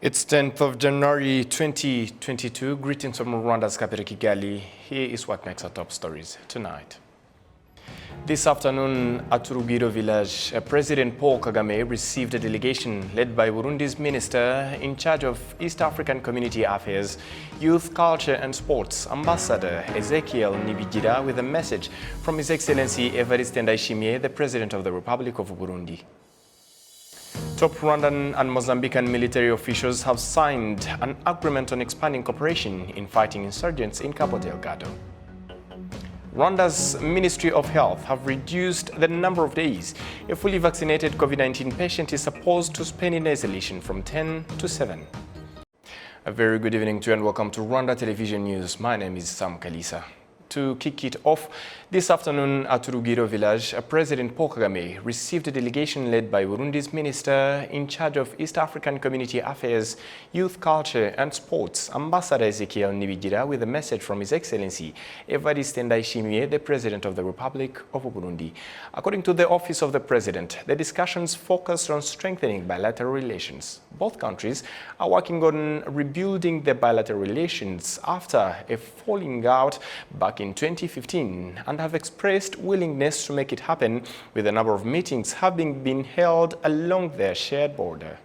It's 10th of January 2022. Greetings from Rwanda's capital Kigali. Here is what makes our top stories tonight. This afternoon at Rugwiro village, President Paul Kagame received a delegation led by Burundi's minister in charge of East African Community Affairs, Youth, Culture and Sports, Ambassador Ezekiel Nibigira, with a message from His Excellency Evariste Ndayishimiye, the President of the Republic of Burundi. Top Rwandan and Mozambican military officials have signed an agreement on expanding cooperation in fighting insurgents in Cabo Delgado. Rwanda's Ministry of Health have reduced the number of days a fully vaccinated COVID-19 patient is supposed to spend in isolation from 10 to 7. A very good evening to you and welcome to Rwanda Television News. My name is Sam Kalisa. To kick it off, this afternoon at Rugwiro village, President Paul Kagame received a delegation led by Burundi's minister in charge of East African Community Affairs, Youth, Culture and Sports, Ambassador Ezekiel Nibigira, with a message from His Excellency Evariste Ndayishimiye, the President of the Republic of Burundi. According to the Office of the President, the discussions focused on strengthening bilateral relations. Both countries are working on rebuilding their bilateral relations after a falling out back in 2015 and have expressed willingness to make it happen, with a number of meetings having been held along their shared border.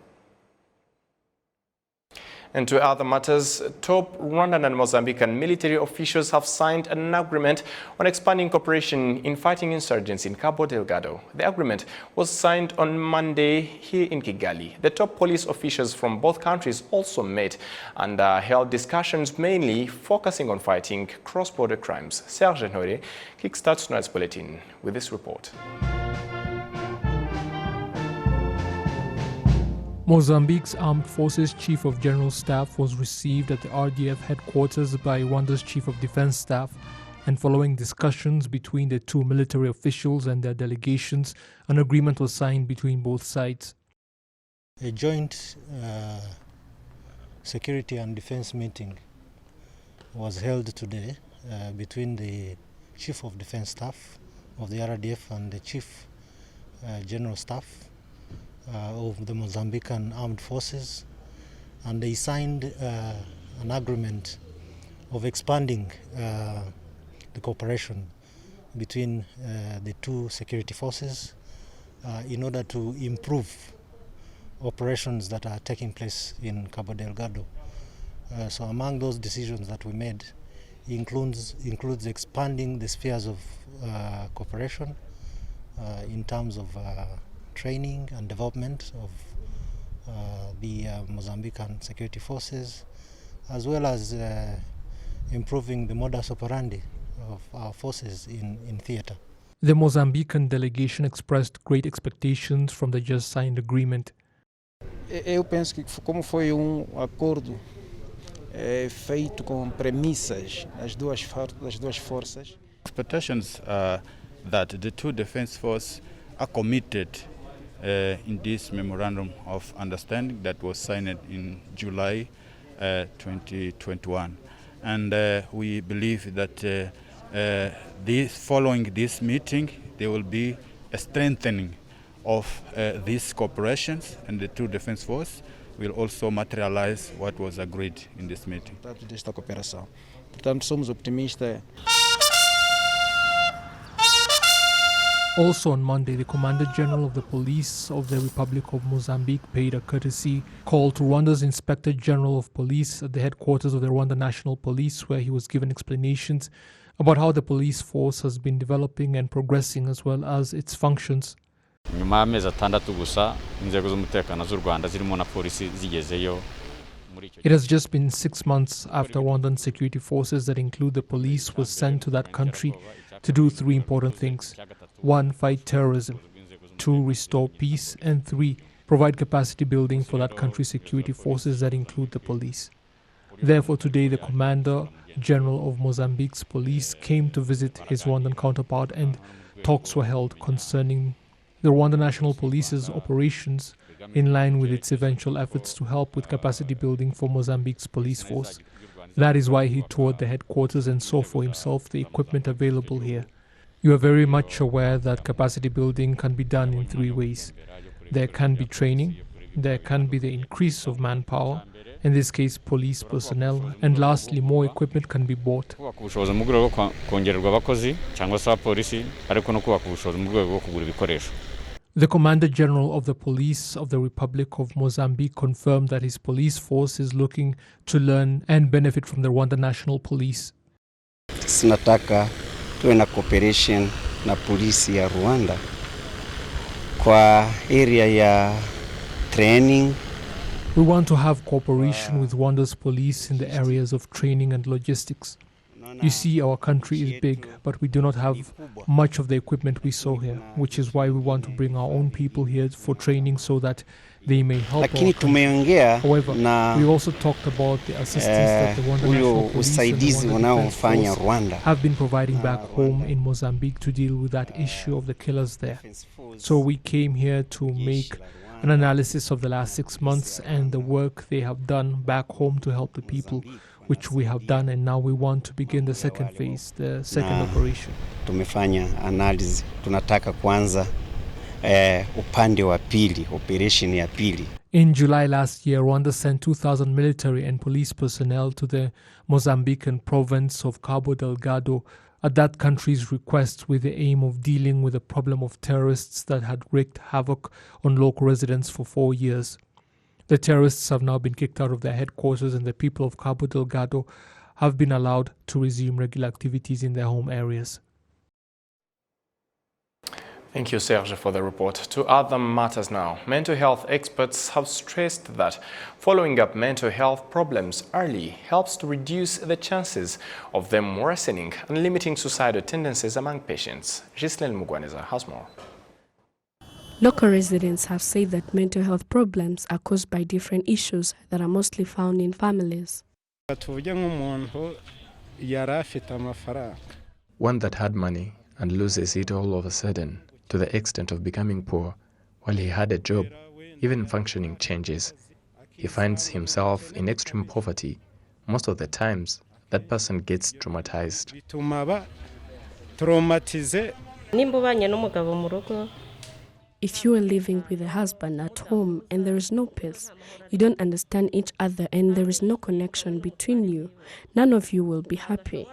And to other matters, top Rwandan and Mozambican military officials have signed an agreement on expanding cooperation in fighting insurgents in Cabo Delgado. The agreement was signed on Monday here in Kigali. The top police officials from both countries also met and held discussions mainly focusing on fighting cross-border crimes. Serge Ntore kickstarts tonight's bulletin with this report. Mozambique's Armed Forces Chief of General Staff was received at the RDF headquarters by Rwanda's Chief of Defense Staff, and following discussions between the two military officials and their delegations, an agreement was signed between both sides. A joint security and defense meeting was held today between the Chief of Defense Staff of the RDF and the Chief General Staff of the Mozambican Armed Forces, and they signed an agreement of expanding the cooperation between the two security forces in order to improve operations that are taking place in Cabo Delgado. So among those decisions that we made includes expanding the spheres of cooperation in terms of training and development of the Mozambican security forces, as well as improving the modus operandi of our forces in theater. The Mozambican delegation expressed great expectations from the just signed agreement. Eu penso que como foi acordo feito com premissas das duas forças. Expectations are that the two defense forces are committed in this memorandum of understanding that was signed in July 2021, and we believe that following this meeting there will be a strengthening of these cooperations, and the two defense forces will also materialize what was agreed in this meeting. Desta cooperação. Portanto, somos optimistas. Also on Monday, the Commander-General of the Police of the Republic of Mozambique paid a courtesy call to Rwanda's Inspector General of Police at the headquarters of the Rwanda National Police, where he was given explanations about how the police force has been developing and progressing, as well as its functions. nyuma y'amezi 6 gusa inzego z'umutekano z'u Rwanda zirimo na polisi zigezeyo. It has just been 6 months after Rwandan security forces that include the police was sent to that country to do 3 important things. 1. Fight terrorism. 2. Restore peace. And 3. Provide capacity building for that country's security forces that include the police. Therefore, today the Commander General of Mozambique's police came to visit his Rwandan counterpart, and talks were held concerning the Rwanda National Police's operations in line with its eventual efforts to help with capacity building for Mozambique's police force. That is why he toured the headquarters and saw for himself the equipment available here. You are very much aware that capacity building can be done in 3 ways. There can be training, there can be the increase of manpower, in this case police personnel, and lastly more equipment can be bought. kubaka ubushobozi mu rwego rwo kongererwa abakozi cyangwa se abapolisi ariko no kubaka ubushobozi mu rwego rwo kugura ibikoresho. The Commander General of the Police of the Republic of Mozambique confirmed that his police force is looking to learn and benefit from the Rwanda National Police. Tunataka tuwe na cooperation na polisi ya Rwanda kwa area ya training. We want to have cooperation with Rwanda's police in the areas of training and logistics. You see, our country is big, but we do not have much of the equipment we saw here, which is why we want to bring our own people here for training so that they may help our country. However, we also talked about the assistance that the Rwanda National Police and the Rwanda Defense Force have been providing back home in Mozambique to deal with that issue of the killers there. So we came here to make an analysis of the last 6 months and the work they have done back home to help the people, which we have done, and now we want to begin the second phase, the second operation. Tumefanya analysis, tunataka kwanza upande wa pili, operation ya pili. In July last year, Rwanda sent 2,000 military and police personnel to the Mozambican province of Cabo Delgado at that country's request with the aim of dealing with the problem of terrorists that had wreaked havoc on local residents for 4 years. The terrorists have now been kicked out of their headquarters and the people of Cabo Delgado have been allowed to resume regular activities in their home areas. Thank you, Serge, for the report. To other matters now. Mental health experts have stressed that following up mental health problems early helps to reduce the chances of them worsening and limiting suicidal tendencies among patients. Ghislaine Mugwaneza has more. Local residents have said that mental health problems are caused by different issues that are mostly found in families. One that had money and loses it all of a sudden to the extent of becoming poor, while he had a job, even functioning changes. He finds himself in extreme poverty. Most of the times, that person gets traumatized. If you are living with a husband at home and there is no peace, you don't understand each other and there is no connection between you, none of you will be happy.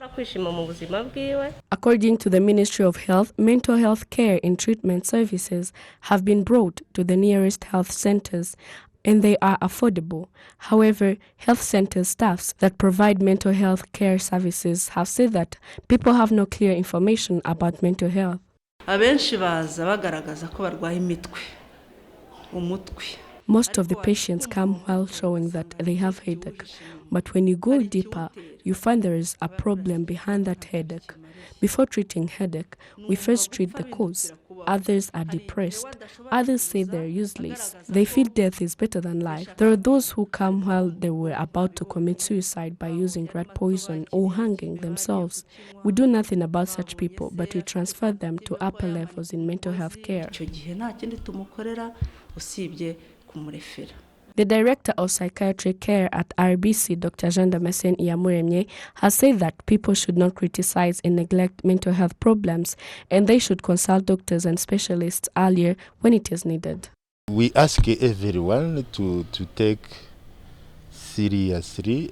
According to the Ministry of Health, mental health care and treatment services have been brought to the nearest health centers and they are affordable. However, health center staffs that provide mental health care services have said that people have no clear information about mental health. Abenshi baza bagaragaza ko barwaye imitwe umutwe. Most of the patients come while showing that they have headache, but when you go deeper, you find there is a problem behind that headache. Before treating headache, we first treat the cause. Others are depressed. Others say they're useless. They feel death is better than life. There are those who come while they were about to commit suicide by using rat poison or hanging themselves. We do nothing about such people, but we transfer them to upper levels in mental health care. The director of psychiatric care at RBC, Dr. Jean Damascene Iyamuremye, has said that people should not criticize and neglect mental health problems, and they should consult doctors and specialists earlier when it is needed. We ask everyone to take seriously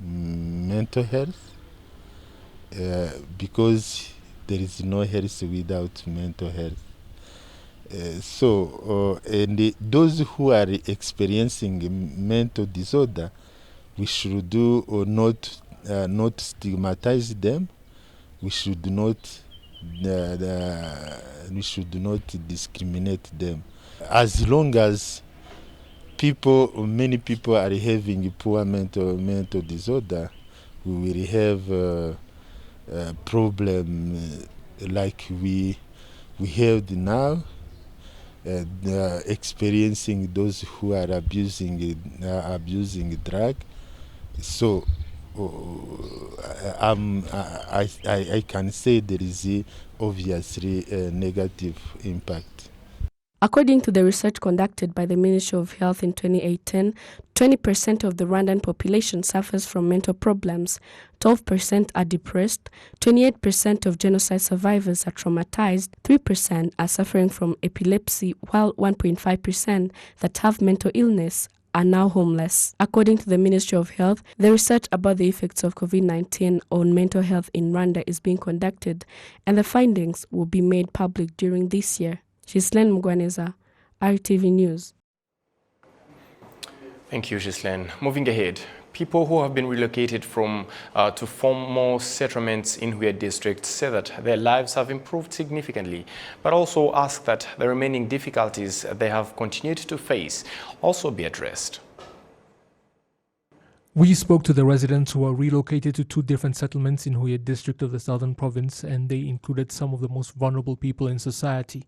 mental health because there is no health without mental health. And those who are experiencing mental disorder, we should do or not stigmatize them. We should not discriminate them. As long as many people are having poor mental disorder, we will have a problem like we have now. Experiencing those who are abusing drug. So I can say there is obviously a negative impact. According to the research conducted by the Ministry of Health in 2018, 20% of the Rwandan population suffers from mental problems, 12% are depressed, 28% of genocide survivors are traumatized, 3% are suffering from epilepsy, while 1.5% that have mental illness are now homeless. According to the Ministry of Health, the research about the effects of COVID-19 on mental health in Rwanda is being conducted, and the findings will be made public during this year. Ghislaine Mugwaneza, RTV News. Thank you, Ghislaine. Moving ahead, people who have been relocated to form more settlements in Rwanda district say that their lives have improved significantly, but also ask that the remaining difficulties they have continued to face also be addressed. We spoke to the residents who are relocated to 2 different settlements in Rwanda district of the southern province, and they included some of the most vulnerable people in society: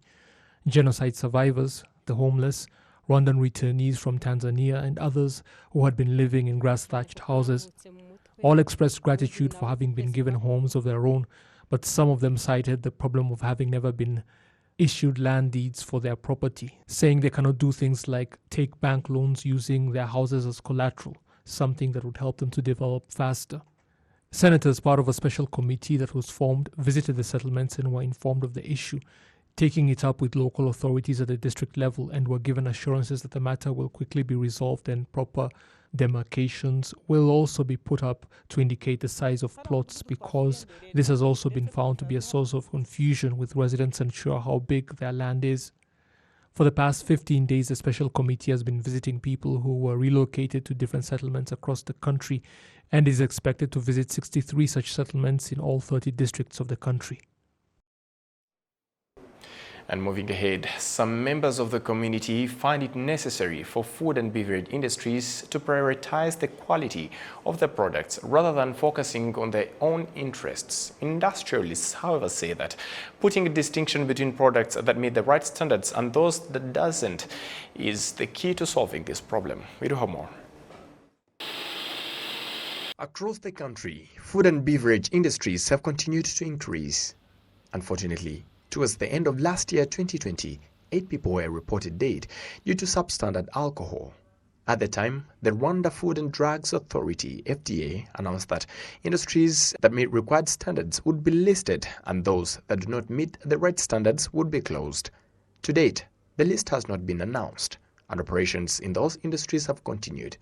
genocide survivors, the homeless, Rwandan returnees from Tanzania, and others who had been living in grass-thatched houses. All expressed gratitude for having been given homes of their own, but some of them cited the problem of having never been issued land deeds for their property, saying they cannot do things like take bank loans using their houses as collateral, something that would help them to develop faster. Senators, part of a special committee that was formed, visited the settlements and were informed of the issue, taking it up with local authorities at the district level, and were given assurances that the matter will quickly be resolved and proper demarcations will also be put up to indicate the size of plots, because this has also been found to be a source of confusion, with residents unsure how big their land is. For the past 15 days, the special committee has been visiting people who were relocated to different settlements across the country and is expected to visit 63 such settlements in all 30 districts of the country. And moving ahead, some members of the community find it necessary for food and beverage industries to prioritize the quality of their products rather than focusing on their own interests. Industrialists, however, say that putting a distinction between products that meet the right standards and those that doesn't is the key to solving this problem. We do have more. Across the country, food and beverage industries have continued to increase. Unfortunately, towards the end of last year, 2020, 8 people were reported dead due to substandard alcohol. At the time, the Rwanda Food and Drugs Authority, FDA, announced that industries that meet required standards would be listed and those that do not meet the right standards would be closed. To date, the list has not been announced, and operations in those industries have continued.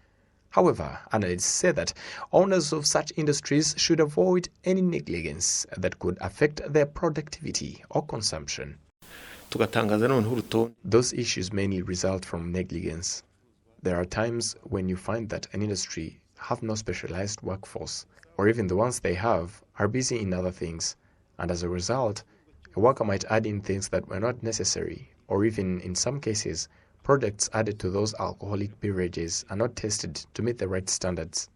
However, analysts say that owners of such industries should avoid any negligence that could affect their productivity or consumption. Those issues mainly result from negligence. There are times when you find that an industry have no specialized workforce, or even the ones they have are busy in other things, and as a result, a worker might add in things that were not necessary, or even in some cases, products added to those alcoholic beverages are not tested to meet the right standards.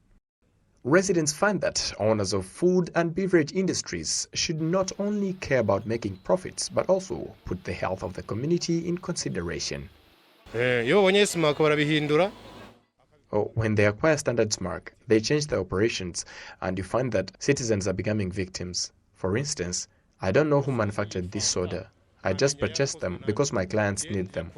Residents find that owners of food and beverage industries should not only care about making profits, but also put the health of the community in consideration. When they acquire standards mark, they change their operations, and you find that citizens are becoming victims. For instance, I don't know who manufactured this soda. I just purchased them because my clients need them.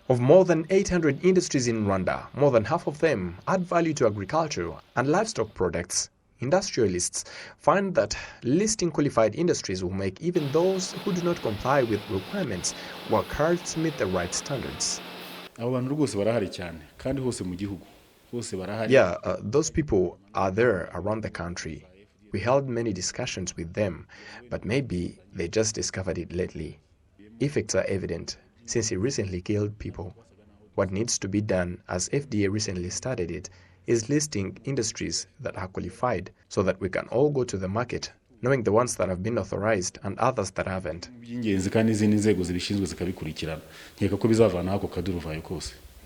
Of more than 800 industries in Rwanda, more than half of them add value to agriculture and livestock products. Industrialists find that listing qualified industries will make even those who do not comply with requirements work hard to meet the right standards. Yeah, those people are there around the country. We held many discussions with them, but maybe they just discovered it lately. Effects are evident, since it recently killed people. What needs to be done, as FDA recently started it, is listing industries that are qualified so that we can all go to the market, knowing the ones that have been authorized and others that haven't.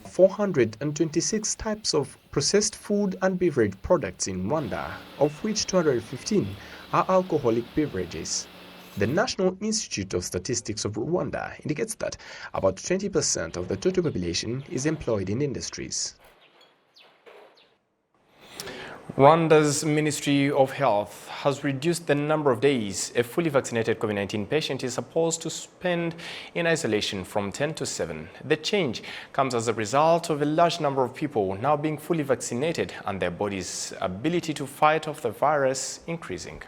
426 types of processed food and beverage products in Rwanda, of which 215 are alcoholic beverages. The National Institute of Statistics of Rwanda indicates that about 20% of the total population is employed in industries. Rwanda's Ministry of Health has reduced the number of days a fully vaccinated COVID-19 patient is supposed to spend in isolation from 10 to 7. The change comes as a result of a large number of people now being fully vaccinated and their body's ability to fight off the virus increasing.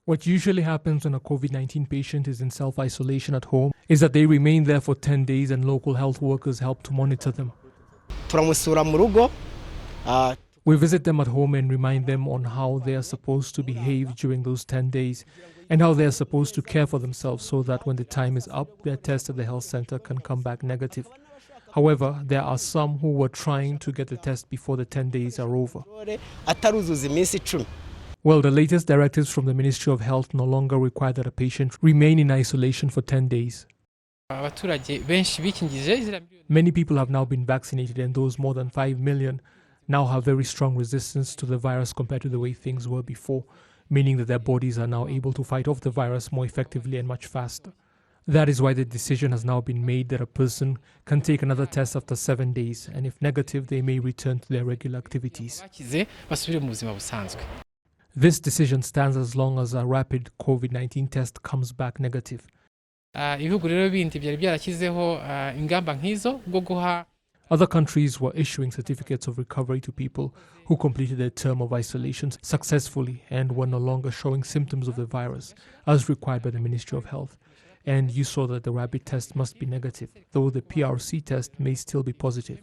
What usually happens when a COVID-19 patient is in self-isolation at home is that they remain there for 10 days and local health workers help to monitor them. We visit them at home and remind them on how they are supposed to behave during those 10 days and how they are supposed to care for themselves so that when the time is up, their test at the health center can come back negative. However, there are some who were trying to get the test before the 10 days are over. Well, the latest directives from the Ministry of Health no longer require that a patient remain in isolation for 10 days. Many people have now been vaccinated, and those more than 5 million now have very strong resistance to the virus compared to the way things were before, meaning that their bodies are now able to fight off the virus more effectively and much faster. That is why the decision has now been made that a person can take another test after 7 days, and if negative, they may return to their regular activities. This decision stands as long as a rapid COVID-19 test comes back negative. Other countries were issuing certificates of recovery to people who completed their term of isolation successfully and were no longer showing symptoms of the virus, as required by the Ministry of Health. And you saw that the rapid test must be negative, though the PRC test may still be positive.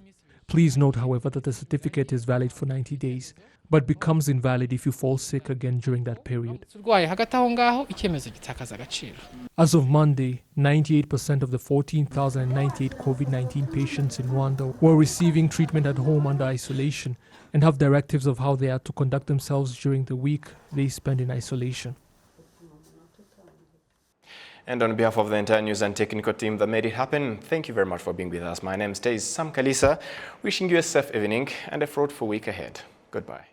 Please note, however, that the certificate is valid for 90 days, but becomes invalid if you fall sick again during that period. As of Monday, 98% of the 14,098 COVID-19 patients in Rwanda were receiving treatment at home under isolation and have directives of how they are to conduct themselves during the week they spend in isolation. And on behalf of the entire news and technical team that made it happen, thank you very much for being with us. My name is Sam Kalisa, wishing you a safe evening and a fruitful week ahead. Goodbye.